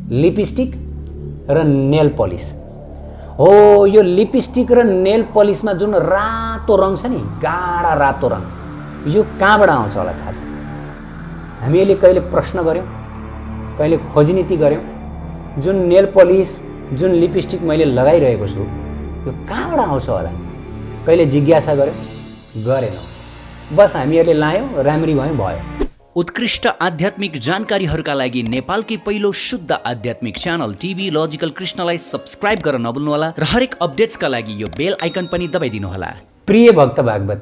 Lipstick र nail polish हो। यो लिपस्टिक र नेल पलिसमा जुन रातो रङ छ नि, गाढा रातो रङ, यो कहाँबाट आउँछ होला थाहा छ? हामीले कहिले प्रश्न गर्यौँ, कहिले खोजनीति गर्यौँ? जुन नेल पलिस, जुन लिपस्टिक मैले लगाइरहेको छु, यो कहाँबाट आउँछ होला? कहिले जिज्ञासा गर्यौँ? गरेनौँ। बस हामीहरूले लायौँ, राम्री भयौँ, भयो। उत्कृष्ट आध्यात्मिक जानकारीहरूका लागि नेपालकै पहिलो शुद्ध आध्यात्मिक च्यानल टिभी लजिकल कृष्णलाई सब्स्क्राइब गर्न नभुल्नुहोला र हरेक अपडेट्सका लागि यो बेल आइकन पनि दबाइदिनुहोला। प्रिय भक्त भागवत,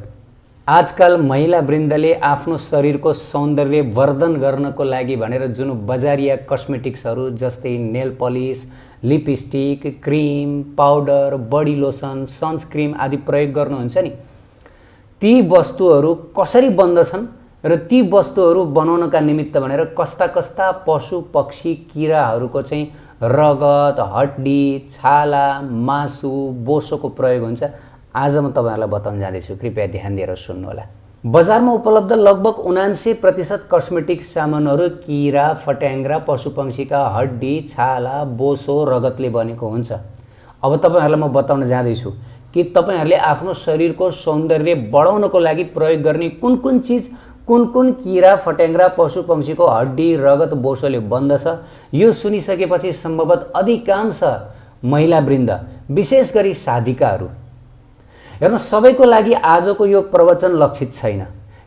आजकल महिला वृन्दले आफ्नो शरीरको सौन्दर्य वर्धन गर्नको लागि भनेर जुन बजारिया कस्मेटिक्सहरू जस्तै nail polish, lipstick, cream, powder, body lotion, sunscreen आदि प्रयोग गर्नुहुन्छ नि, ती वस्तुहरू कसरी बन्दछन् र ती वस्तुहरू बनाउनका निमित्त भनेर कस्ता कस्ता पशु पक्षी किराहरूको चाहिँ रगत, हड्डी, छाला, मासु, बोसोको प्रयोग हुन्छ, आज म तपाईहरुलाई बताउन जाँदैछु। कृपया ध्यान दिएर सुन्नुहोला। बजारमा उपलब्ध लगभग 79% कस्मेटिक सामानहरू किरा, फट्याङ्ग्रा, पशुपक्षीका हड्डी, छाला, बोसो, रगतले बनेको हुन्छ। अब तपाईहरुलाई म बताउन जाँदैछु कि तपाईहरुले आफ्नो शरीरको सौन्दर्य बढाउनको लागि प्रयोग गर्ने कुन कुन चीज, कुन कुन किरा, फट्याङ्ग्रा, पशुपक्षीको हड्डी, रगत, बोसोले बन्दछ। यो सुनिसकेपछि सम्भवतः अधिकांश महिला वृन्द, विशेष गरी साधिकाहरू, हेर्नु, सबैको लागि आजको यो प्रवचन लक्षित छैन।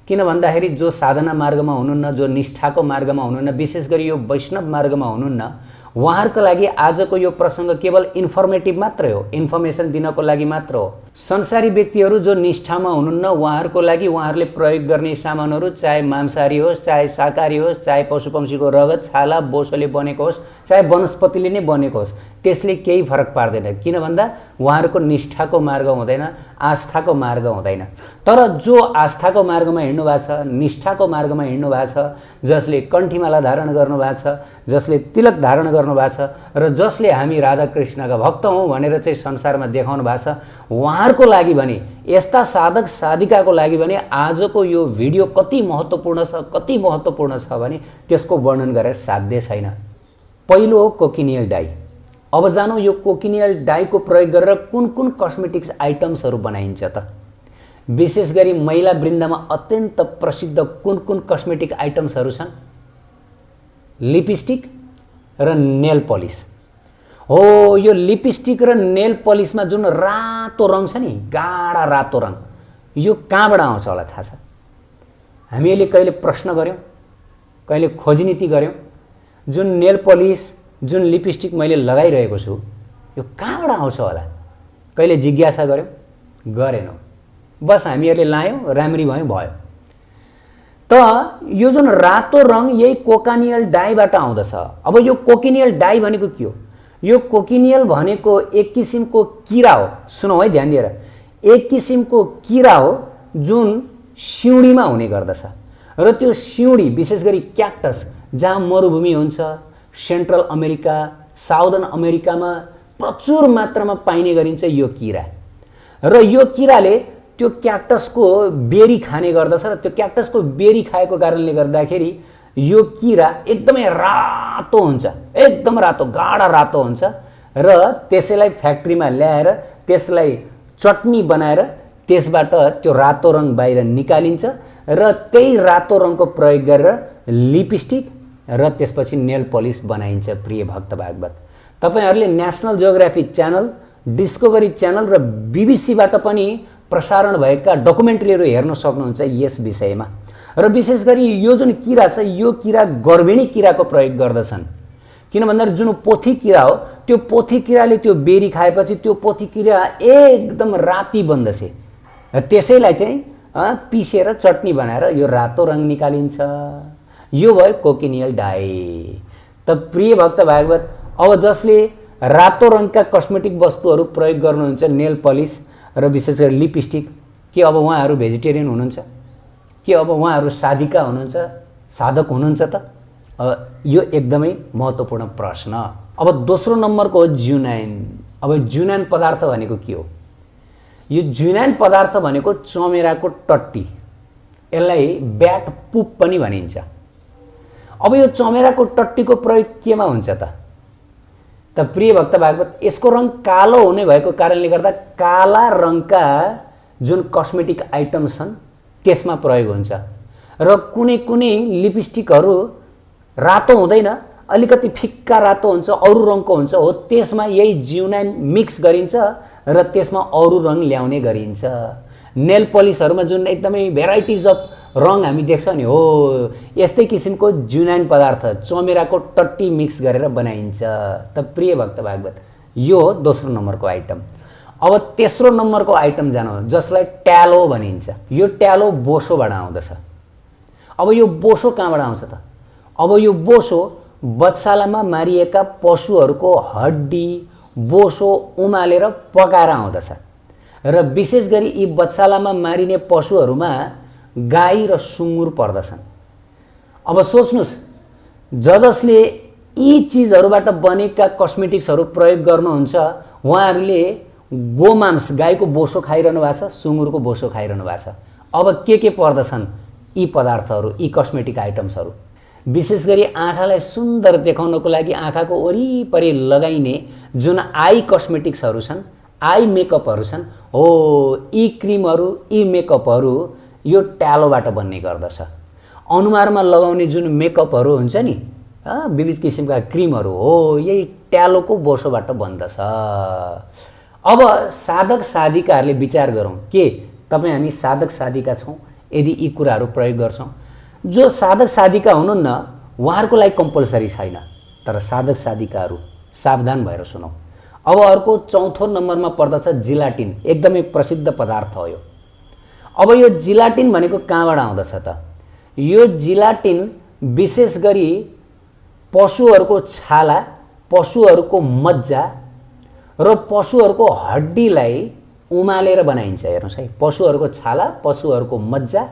किन भन्दाखेरि जो साधना मार्गमा हुनुहुन्न, जो निष्ठाको मार्गमा हुनुहुन्न, विशेष गरी यो वैष्णव मार्गमा हुनुहुन्न, उहाँहरूको लागि आजको यो प्रसङ्ग केवल इन्फर्मेटिभ मात्रै हो, इन्फर्मेसन दिनको लागि मात्र हो। संसारी व्यक्तिहरू जो निष्ठामा हुनुहुन्न, उहाँहरूको लागि उहाँहरूले प्रयोग गर्ने सामानहरू चाहे मांसाहारी होस्, चाहे शाकाहारी होस्, चाहे पशुपक्षीको रगत, छाला, बोसोले बनेको होस्, चाहे वनस्पतिले नै बनेको होस्, त्यसले केही फरक पार्दैन। किन भन्दा उहाँहरूको निष्ठाको मार्ग हुँदैन, आस्थाको मार्ग हुँदैन। तर जो आस्थाको मार्गमा हिँड्नु भएको छ, निष्ठाको मार्गमा हिँड्नु भएको छ, जसले कण्ठीमाला धारण गर्नु भएको छ, जसले तिलक धारण गर्नु भएको छ र जसले हामी राधा कृष्णका भक्त हौँ भनेर चाहिँ संसारमा देखाउनु भएको छ, उहाँहरूको लागि भने, यस्ता साधक साधिकाको लागि भने आजको यो भिडियो कति महत्त्वपूर्ण छ, कति महत्त्वपूर्ण छ भने त्यसको वर्णन गरेर साध्य छैन। पहिलो हो कोकिनियल डाई। अब जानु यो कोकिनियल डाईको प्रयोग गरेर कुन कुन कस्मेटिक्स आइटम्सहरू बनाइन्छ त? विशेष गरी महिला वृन्दमा अत्यन्त प्रसिद्ध कुन कुन कस्मेटिक आइटम्सहरू छन्? लिपस्टिक र नेल पलिस हो। यो लिपस्टिक र नेल पलिसमा जुन रातो रङ छ नि, गाढा रातो रङ, यो कहाँबाट आउँछ होला थाहा छ? हामीले कहिले प्रश्न गर्यौँ, कहिले खोजनीति गर्यौँ? जुन नेल पलिस, जुन लिपस्टिक मैले लगाइरहेको छु, यो कहाँबाट आउँछ होला? कहिले जिज्ञासा गर्यौँ? गरेनौँ। बस हामीहरूले लायौँ, राम्री भयौँ, भयो। त यो जुन रातो रङ यही कोकिनियल डाईबाट आउँदछ। अब यो कोकिनियल डाई भनेको के हो? यो कोकिनियल भनेको एक किसिमको किरा हो। सुनौ है ध्यान दिएर, एक किसिमको किरा हो जुन सिउँडीमा हुने गर्दछ र त्यो सिउँडी विशेष गरी क्याक्टस, जहाँ मरुभूमि हुन्छ, सेन्ट्रल अमेरिका, साउदर्न अमेरिकामा प्रचुर मात्रामा पाइने गरिन्छ यो किरा। र यो किराले त्यो क्याक्टसको बेरी खाने गर्दछ र त्यो क्याक्टसको बेरी खाएको कारणले गर्दाखेरि यो किरा एकदमै रातो हुन्छ, एकदम रातो, गाढा रातो हुन्छ र त्यसैलाई फ्याक्ट्रीमा ल्याएर त्यसलाई चटनी बनाएर त्यसबाट त्यो रातो रङ बाहिर निकालिन्छ र त्यही रातो रङको प्रयोग गरेर लिपस्टिक र त्यसपछि नेल पलिस बनाइन्छ। प्रिय भक्त भागवत, तपाईहरुले national geography channel, discovery channel र बीबीसीबाट पनि प्रसारण भएका डकुमेन्ट्रीहरू हेर्न सक्नुहुन्छ यस विषयमा। र विशेष गरी यो जुन किरा छ, यो किरा गर्भिणी किराको प्रयोग गर्दछन्। किन भन्दा जुन पोथी किरा हो, त्यो पोथी किराले त्यो बेरी खाएपछि त्यो पोथी किरा एकदम राती बन्दछ। त्यसैलाई चाहिँ पिसेर चटनी बनाएर यो रातो रङ निकालिन्छ। यो भयो कोकिनियल डाई। त प्रिय भक्त भागवत, अब जसले रातो रङका कस्मेटिक वस्तुहरू प्रयोग गर्नुहुन्छ, नेल पलिस र विशेष गरी लिपस्टिक, के अब उहाँहरू भेजिटेरियन हुनुहुन्छ? के अब उहाँहरू साधिका हुनुहुन्छ, साधक हुनुहुन्छ त? यो एकदमै महत्त्वपूर्ण प्रश्न। अब दोस्रो नम्बरको हो ज्युनाइन। अब ज्युनाइन पदार्थ भनेको के हो? यो ज्युनाइन पदार्थ भनेको चमेराको टट्टी, यसलाई ब्याट पुप पनि भनिन्छ। अब यो चमेराको टट्टीको प्रयोग केमा हुन्छ त? त प्रिय भक्त भागवत यसको रङ कालो हुने भएको कारणले गर्दा काला रङका जुन कस्मेटिक आइटम छन् त्यसमा प्रयोग हुन्छ र कुनै कुनै लिपस्टिकहरू रातो हुँदैन, अलिकति फिक्का रातो हुन्छ, अरू रङको हुन्छ, हो त्यसमा यही जिउनाइन मिक्स गरिन्छ र त्यसमा अरू रङ ल्याउने गरिन्छ। नेल पलिसहरूमा जुन एकदमै भेराइटिज अफ रङ हामी देख्छौँ नि, हो यस्तै किसिमको जिउनाइन पदार्थ चमेराको टट्टी मिक्स गरेर बनाइन्छ। त प्रिय भक्त भागवत यो दोस्रो नम्बरको आइटम। अब तेस्रो नम्बरको आइटम जानु जसलाई ट्यालो भनिन्छ। यो ट्यालो बोसोबाट आउँदछ। अब यो बोसो कहाँबाट आउँछ त? अब यो बोसो बच्चालामा मारिएका पशुहरूको हड्डी बोसो उमालेर पकाएर आउँदछ र विशेष गरी यी बच्चालामा मारिने पशुहरूमा गाई र सुँगुर पर्दछन्। अब सोच्नुहोस्, जसले यी चिजहरूबाट बनेका कस्मेटिक्सहरू प्रयोग गर्नुहुन्छ उहाँहरूले गोमांस गाईको बोसो खाइरहनु भएको छ, सुँगुरको बोसो खाइरहनु भएको छ। अब के पर्दछन् यी पदार्थहरू, यी कस्मेटिक आइटम्सहरू? विशेष गरी आँखालाई सुन्दर देखाउनको लागि आँखाको वरिपरि लगाइने जुन आई कस्मेटिक्सहरू छन्, आई मेकअपहरू छन्, हो यी क्रिमहरू, यी मेकअपहरू यो ट्यालोबाट बन्ने गर्दछ। अनुहारमा लगाउने जुन मेकअपहरू हुन्छ नि, विविध किसिमका क्रिमहरू, हो यही ट्यालोको बोसोबाट बन्दछ। अब साधक साधिकाहरूले विचार गरौँ, के तपाईँ हामी साधक साधिका छौँ? यदि यी कुराहरू प्रयोग गर्छौँ, जो साधक साधिका हुनुहुन्न उहाँहरूको लागि कम्पलसरी छैन, तर साधक साधिकाहरू सावधान भएर सुनौ। अब अर्को चौथो नम्बरमा पर्दछ जिलाटिन। एकदमै प्रसिद्ध पदार्थ हो यो। अब यो जिलाटिन भनेको कहाँबाट आउँदछ त? यो जिलाटिन विशेष गरी पशुहरूको छाला, पशुहरूको मज्जा र पशुहरूको हड्डीलाई उमालेर बनाइन्छ। हेर्नुहोस् है, पशुहरूको छाला, पशुहरूको मज्जा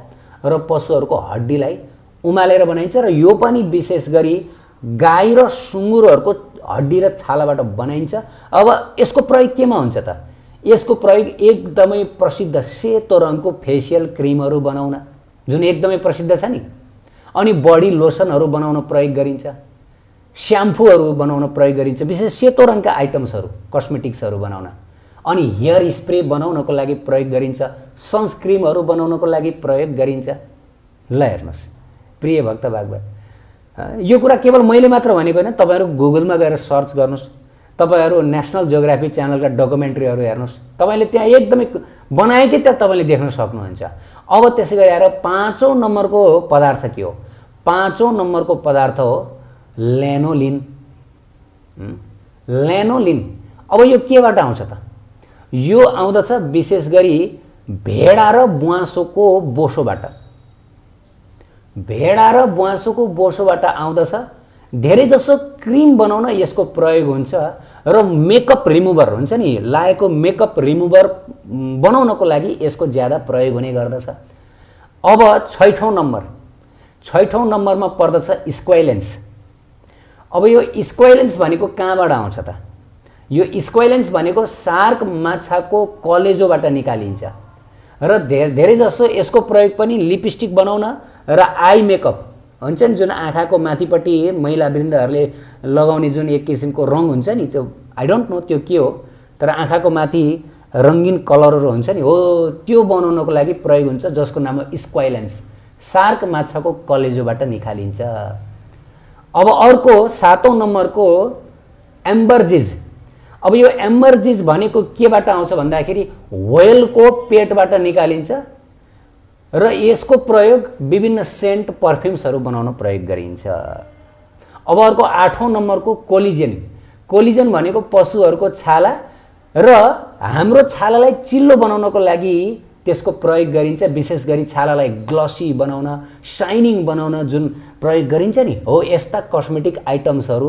र पशुहरूको हड्डीलाई उमालेर बनाइन्छ र यो पनि विशेष गरी गाई र सुँगुरहरूको हड्डी र छालाबाट बनाइन्छ। अब यसको प्रयोग केमा हुन्छ त? यसको प्रयोग एकदमै प्रसिद्ध सेतो रङको फेसियल क्रिमहरू बनाउन, जुन एकदमै प्रसिद्ध छ नि, अनि बडी लोसनहरू बनाउन प्रयोग गरिन्छ, स्याम्पूहरू बनाउन प्रयोग गरिन्छ, विशेष सेतो रङका आइटम्सहरू, कस्मेटिक्सहरू बनाउन, अनि हेयर स्प्रे बनाउनको लागि प्रयोग गरिन्छ, सनस्क्रिमहरू बनाउनको लागि प्रयोग गरिन्छ। ल हेर्नुहोस् प्रिय भक्त भागवत, यो कुरा केवल मैले मात्र भनेको होइन, तपाईँहरू गुगलमा गएर सर्च गर्नुहोस्, तपाईँहरू नेसनल जियोग्राफी च्यानलका डकुमेन्ट्रीहरू हेर्नुहोस्, तपाईँले त्यहाँ एकदमै बनाएकै त्यहाँ तपाईँले देख्न सक्नुहुन्छ। अब त्यसै गरी आएर पाँचौँ नम्बरको पदार्थ के हो? पाँचौँ नम्बरको पदार्थ हो लेनोलिन। लेनोलिन अब यो केबाट आउँछ त? यो आउँदछ विशेष गरी भेडा र ब्वाँसोको बोसोबाट। भेडा र ब्वाँसोको बोसोबाट आउँदछ। धेरै जसो क्रिम बनाउन यसको प्रयोग हुन्छ र मेकअप रिमुभर हुन्छ नि, लाएको मेकअप रिमुभर बनाउनको लागि यसको ज्यादा प्रयोग हुने गर्दछ। अब छैठौँ नम्बरमा पर्दछ स्क्वाइलेन्स। अब यो स्क्वाइलेन्स भनेको कहाँबाट आउँछ त? यो स्क्वाइलेन्स भनेको सार्क माछाको कलेजोबाट निकालिन्छ र धेरै जसो यसको प्रयोग पनि लिपस्टिक बनाउन र आई मेकअप हुन्छ नि, जुन आँखाको माथिपट्टि महिला वृन्दहरूले लगाउने जुन एक किसिमको रङ हुन्छ नि, त्यो आई डोन्ट नो त्यो के हो, तर आँखाको माथि रङ्गीन कलरहरू हुन्छ नि, हो त्यो बनाउनको लागि प्रयोग हुन्छ, जसको नाम हो स्क्वाइलेन्स। सार्क माछाको कलेजोबाट निकालिन्छ। अब अर्को सातौँ नम्बरको एम्बरजिज। अब यो एम्बरजिज भनेको केबाट आउँछ भन्दाखेरि व्हेलको पेटबाट निकालिन्छ र यसको प्रयोग विभिन्न सेन्ट पर्फ्युम्सहरू बनाउन प्रयोग गरिन्छ। अब अर्को आठौँ नम्बरको कोलिजेन। कोलिजेन भनेको पशुहरूको छाला र हाम्रो छालालाई चिल्लो बनाउनको लागि त्यसको प्रयोग गरिन्छ। विशेष गरी छालालाई ग्लसी बनाउन, साइनिङ बनाउन जुन प्रयोग गरिन्छ नि, हो यस्ता कस्मेटिक आइटम्सहरू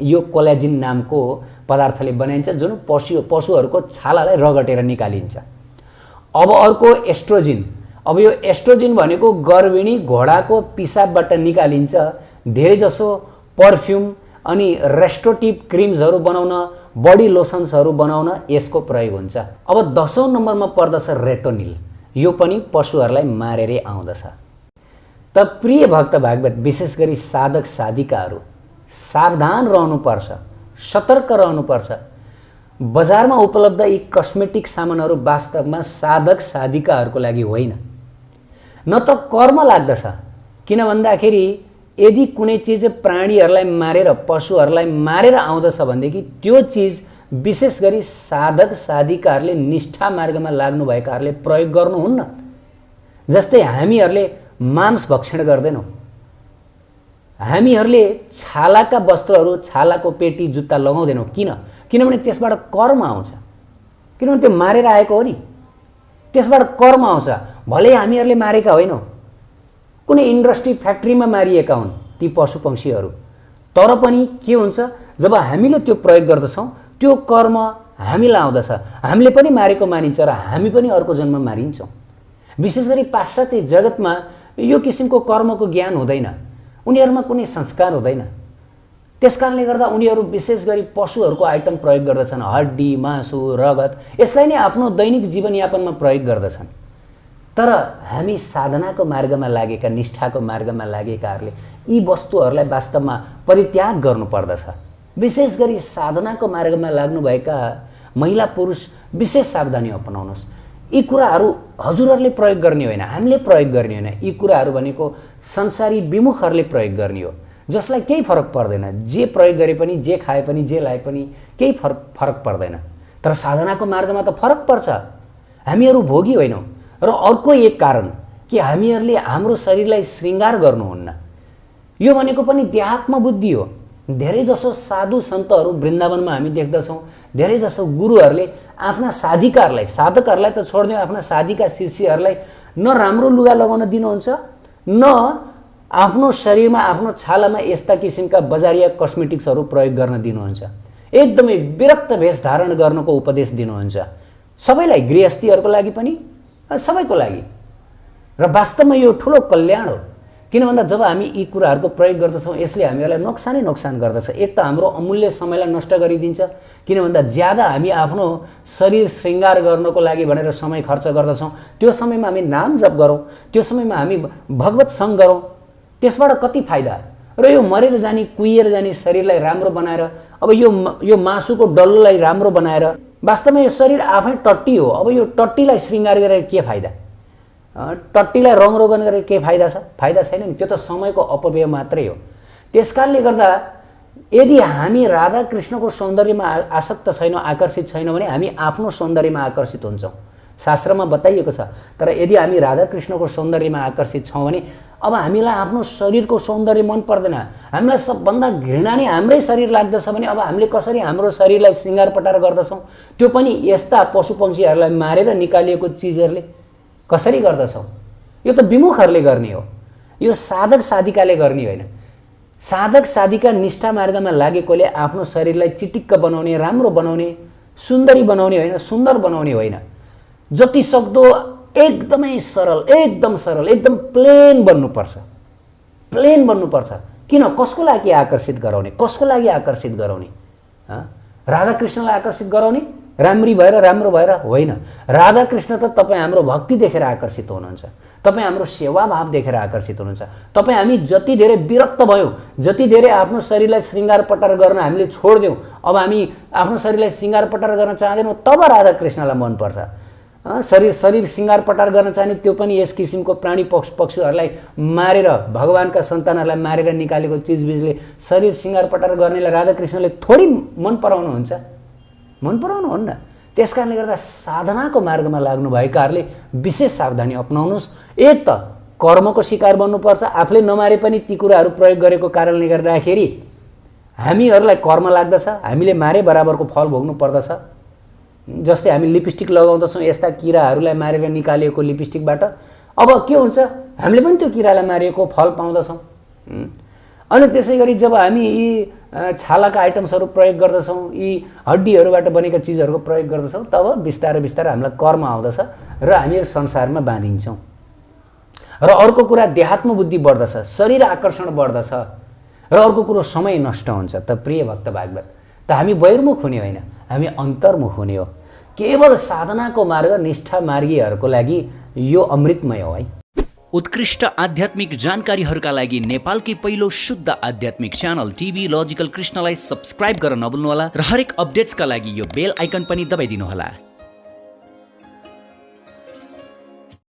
यो कोलाजिन नामको पदार्थले बनाइन्छ, जुन पशुहरूको छालालाई रगटेर निकालिन्छ। अब अर्को एस्ट्रोजिन। अब यो एस्ट्रोजिन भनेको गर्भिणी घोडाको पिसाबबाट निकालिन्छ। धेरै जसो पर्फ्युम अनि रेस्टोटिभ क्रिम्सहरू बनाउन, बडी लोसन्सहरू बनाउन यसको प्रयोग हुन्छ। अब 10औँ नम्बरमा पर्दछ रेटोनिल। यो पनि पशुहरूलाई मारेरै आउँदछ। त प्रिय भक्त भागवत, विशेष गरी साधक साधिकाहरू सावधान रहनुपर्छ, सतर्क रहनुपर्छ। बजारमा उपलब्ध यी कस्मेटिक सामानहरू वास्तवमा साधक साधिकाहरूको लागि होइन, न त कर्म लाग्दछ। किन भन्दाखेरि यदि कुनै चिज प्राणीहरूलाई मारेर पशुहरूलाई मारेर आउँदछ भनेदेखि त्यो चिज विशेष गरी साधक साधिकाहरूले निष्ठा मार्गमा लाग्नुभएकाहरूले प्रयोग गर्नुहुन्न। जस्तै हामीहरूले मांस भक्षण गर्दैनौँ, हामीहरूले छालाका वस्त्रहरू, छालाको पेटी जुत्ता लगाउँदैनौँ। किनभने त्यसबाट कर्म आउँछ, किनभने त्यो मारेर आएको हो नि, त्यसबाट कर्म आउँछ। भले हामीहरूले मारेका होइनौँ, कुनै इन्डस्ट्री फ्याक्ट्रीमा मारिएका हुन् ती पशु पक्षीहरू, तर पनि के हुन्छ, जब हामीले त्यो प्रयोग गर्दछौँ त्यो कर्म हामीलाई आउँदछ, हामीले पनि मारेको मानिन्छ र हामी पनि अर्को जन्म मारिन्छौँ। विशेष गरी पाश्चात्य जगतमा यो किसिमको कर्मको ज्ञान हुँदैन, उनीहरूमा कुनै संस्कार हुँदैन। त्यसकारणले गर्दा उनीहरू विशेष गरी पशुहरूको आइटम प्रयोग गर्दछन्, हड्डी, मासु, रगत, यसलाई नै आफ्नो दैनिक जीवनयापनमा प्रयोग गर्दछन्। तर हामी साधनाको मार्गमा लागेका, निष्ठाको मार्गमा लागेकाहरूले यी वस्तुहरूलाई वास्तवमा परित्याग गर्नुपर्दछ। विशेष गरी साधनाको मार्गमा लाग्नुभएका महिला पुरुष विशेष सावधानी अपनाउनुहोस्। यी कुराहरू हजुरहरूले प्रयोग गर्ने होइन, हामीले प्रयोग गर्ने होइन। यी कुराहरू भनेको संसारी विमुखहरूले प्रयोग गर्ने हो, जसलाई केही फरक पर्दैन। जे प्रयोग गरे पनि, जे खाए पनि, जे लाए पनि केही फरक पर्दैन। तर साधनाको मार्गमा त फरक पर्छ। हामीहरू भोगी होइनौँ। र अर्को एक कारण कि हामीहरूले हाम्रो शरीरलाई श्रृङ्गार गर्नुहुन्न, यो भनेको पनि देहात्म बुद्धि हो। धेरैजसो साधु सन्तहरू वृन्दावनमा हामी देख्दछौँ, धेरैजसो गुरुहरूले आफ्ना साधिकाहरूलाई, साधकहरूलाई त छोड्दिउँ, आफ्ना साधिका शिष्यहरूलाई न राम्रो लुगा लगाउन दिनुहुन्छ, न आफ्नो शरीरमा, आफ्नो छालामा यस्ता किसिमका बजारिया कस्मेटिक्सहरू प्रयोग गर्न दिनुहुन्छ। एकदमै विरक्त भेष धारण गर्नको उपदेश दिनुहुन्छ, सबैलाई, गृहस्थीहरूको लागि पनि, सबैको लागि। र वास्तवमा यो ठुलो कल्याण हो। किन भन्दा जब हामी यी कुराहरूको प्रयोग गर्दछौँ, यसले हामीहरूलाई नोक्सान गर्दछ। एक त हाम्रो अमूल्य समयलाई नष्ट गरिदिन्छ, किन भन्दा ज्यादा हामी आफ्नो शरीर श्रृङ्गार गर्नको लागि भनेर समय खर्च गर्दछौँ। त्यो समयमा हामी नाम जप गरौँ, त्यो समयमा हामी भगवत सङ्ग गरौँ, त्यसबाट कति फाइदा। र यो मरेर जाने, कुहिएर जाने शरीरलाई राम्रो बनाएर, अब यो मासुको डल्लोलाई राम्रो बनाएर, वास्तवमा यो शरीर आफै टट्टी हो। अब यो टट्टीलाई श्रृङ्गार गरेर के फाइदा? टट्टीलाई रङरोगन गरेर के फाइदा छ? फाइदा छैन नि। त्यो त समयको अपव्यय मात्रै हो। त्यसकारणले गर्दा यदि हामी राधा कृष्णको सौन्दर्यमा आसक्त छैनौँ, आकर्षित छैनौँ भने हामी आफ्नो सौन्दर्यमा आकर्षित हुन्छौँ, शास्त्रमा बताइएको छ। तर यदि हामी राधा कृष्णको सौन्दर्यमा आकर्षित छौँ भने अब हामीलाई आफ्नो शरीरको सौन्दर्य मन पर्दैन, हामीलाई सबभन्दा घृणा नै हाम्रै शरीर लाग्दछ भने अब हामीले कसरी हाम्रो शरीरलाई श्रृङ्गार पटार गर्दछौँ? त्यो पनि यस्ता पशु पक्षीहरूलाई मारेर निकालिएको चिजहरूले कसरी गर्दछौँ? यो त विमुखहरूले गर्ने हो, यो साधक साधिकाले गर्ने होइन। साधक साधिका निष्ठा मार्गमा लागेकोले आफ्नो शरीरलाई चिटिक्क बनाउने, राम्रो बनाउने, सुन्दरी बनाउने होइन, सुन्दर बनाउने होइन। जति सक्दो एकदमै सरल, एकदम प्लेन बन्नुपर्छ, प्लेन बन्नुपर्छ। किन? कसको लागि आकर्षित गराउने? कसको लागि आकर्षित गराउने? राधाकृष्णलाई आकर्षित गराउने? राम्री भएर, राम्रो भएर होइन। राधाकृष्ण त तपाईँ हाम्रो भक्ति देखेर आकर्षित हुनुहुन्छ, तपाईँ हाम्रो सेवाभाव देखेर आकर्षित हुनुहुन्छ। तपाईँ हामी जति धेरै विरक्त भयौँ, जति धेरै आफ्नो शरीरलाई श्रृङ्गार पटार गर्न हामीले छोडिदिउँ, अब हामी आफ्नो शरीरलाई श्रृङ्गार पटार गर्न चाहँदैनौँ, तब राधाकृष्णलाई मनपर्छ। शरीर श्रृङ्गार पटार गर्न चाहने, त्यो पनि यस किसिमको प्राणी पक्षीहरूलाई मारेर, भगवानका सन्तानहरूलाई मारेर निकालेको चिजबिजले शरीर श्रृङ्गार पटार गर्नेलाई राधाकृष्णले थोरै मन पराउनुहुन्छ? मन पराउनुहुन्न। त्यसकारणले गर्दा साधनाको मार्गमा लाग्नुभएकाहरूले विशेष सावधानी अपनाउनुहोस्। एक त कर्मको शिकार बन्नुपर्छ, आफूले नमारे पनि ती कुराहरू प्रयोग गरेको कारणले गर्दाखेरि हामीहरूलाई कर्म लाग्दछ, हामीले मारे बराबरको फल भोग्नु पर्दछ। जस्तै हामी लिपस्टिक लगाउँदछौँ, यस्ता किराहरूलाई मारेर निकालिएको लिपस्टिकबाट अब के हुन्छ? हामीले पनि त्यो किरालाई मारिएको फल पाउँदछौँ। अनि त्यसै गरी जब हामी यी छालाका आइटम्सहरू प्रयोग गर्दछौँ, यी हड्डीहरूबाट बनेका चिजहरूको प्रयोग गर्दछौँ, तब बिस्तारै बिस्तारै हामीलाई कर्म आउँदछ र हामी संसारमा बाँधिन्छौँ। र अर्को कुरा, देहात्म बुद्धि बढ्दछ, शरीर आकर्षण बढ्दछ। र अर्को कुरो, समय नष्ट हुन्छ। त प्रिय भक्त भागवत, त हामी बहिर्मुख हुने होइन, हामी अन्तर्मुख हुने हो। केवल साधनाको मार्ग, निष्ठा मार्गीहरूको लागि यो अमृतमय हो है। उत्कृष्ट आध्यात्मिक जानकारीहरूका लागि नेपालकै पहिलो शुद्ध आध्यात्मिक च्यानल टिभी लजिकल कृष्णलाई सब्स्क्राइब गर्न नभुल्नुहोला र हरेक अपडेट्सका लागि यो बेल आइकन पनि दबाइदिनुहोला।